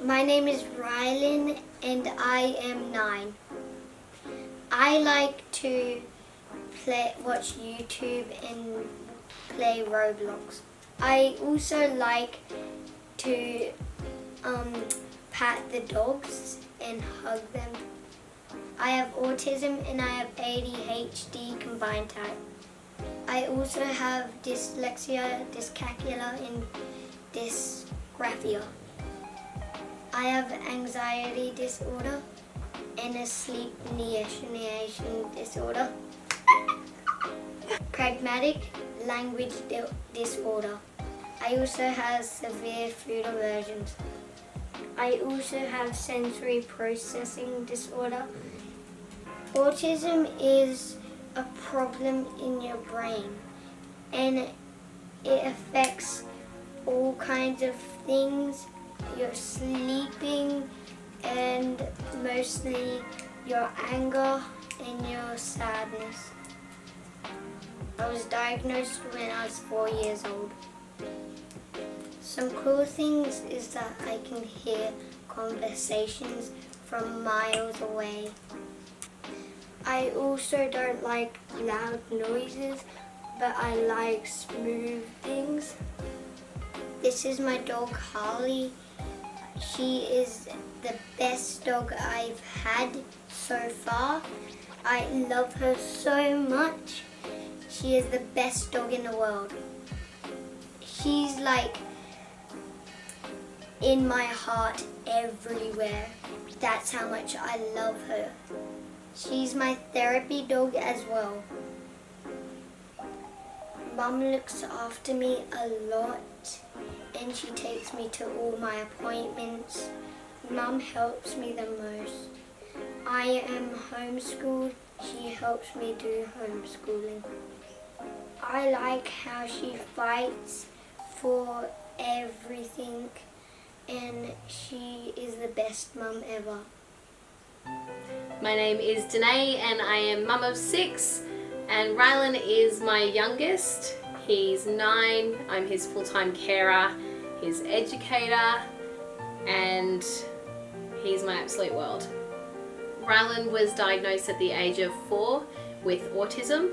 My name is Rylan and I am 9. I like to watch YouTube and play Roblox. I also like to pat the dogs and hug them. I have autism and I have ADHD combined type. I also have dyslexia, dyscalculia and dysgraphia. I have anxiety disorder and a sleep neuralization disorder. Pragmatic language disorder. I also have severe food allergens. I also have sensory processing disorder. Autism is a problem in your brain and it affects all kinds of things. Your sleeping and mostly your anger and your sadness. I was diagnosed when I was 4 years old. Some cool things is that I can hear conversations from miles away. I also don't like loud noises, but I like smooth things. This is my dog Harley. She is the best dog I've had so far. I love her so much. She is the best dog in the world. She's like in my heart everywhere. That's how much I love her. She's my therapy dog as well. Mum looks after me a lot and she takes me to all my appointments. Mum helps me the most. I am homeschooled. She helps me do homeschooling. I like how she fights for everything and she is the best mum ever. My name is Danae and I am mum of 6 and Rylan is my youngest. He's 9, I'm his full-time carer, his educator and he's my absolute world. Rylan was diagnosed at the age of 4 with autism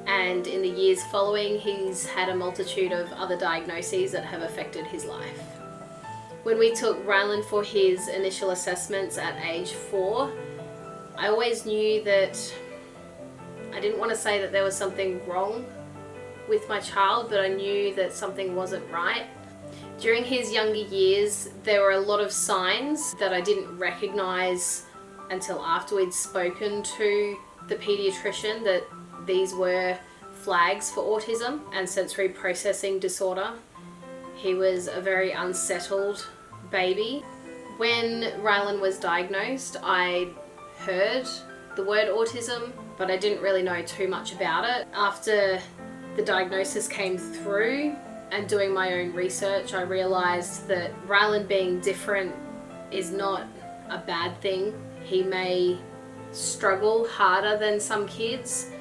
and in the years following he's had a multitude of other diagnoses that have affected his life. When we took Rylan for his initial assessments at age 4, I always knew that I didn't want to say that there was something wrong with my child, but I knew that something wasn't right. During his younger years, there were a lot of signs that I didn't recognize until after we'd spoken to the pediatrician that these were flags for autism and sensory processing disorder. He was a very unsettled baby. When Rylan was diagnosed, I heard the word autism, but I didn't really know too much about it. After the diagnosis came through and doing my own research, I realized that Rylan being different is not a bad thing. He may struggle harder than some kids,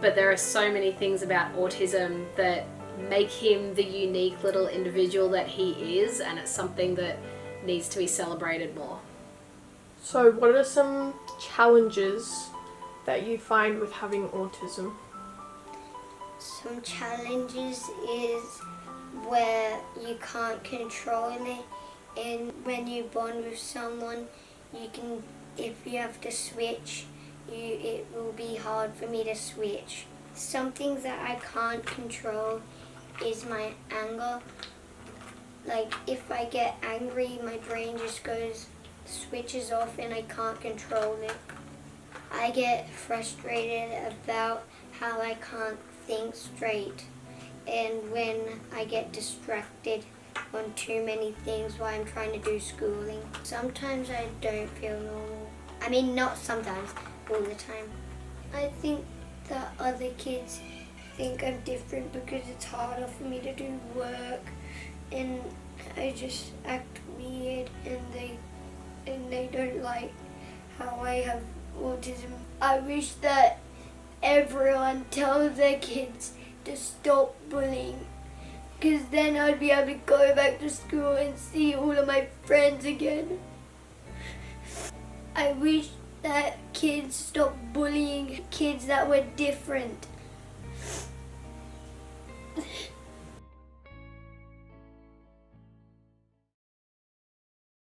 but there are so many things about autism that make him the unique little individual that he is, and it's something that needs to be celebrated more. So what are some challenges that you find with having autism? Some challenges is where you can't control it, and when you bond with someone, you can, if you have to switch, it will be hard for me to switch. Some things that I can't control is my anger. Like if I get angry, my brain just switches off and I can't control it. I get frustrated about how I can't think straight, and when I get distracted on too many things while I'm trying to do schooling. Sometimes I don't feel normal. I mean, not sometimes, all the time. I think that other kids think I'm different because it's harder for me to do work and I just act weird and they don't like how I have autism. I wish that everyone tells their kids to stop bullying because then I'd be able to go back to school and see all of my friends again. I wish that kids stopped bullying kids that were different.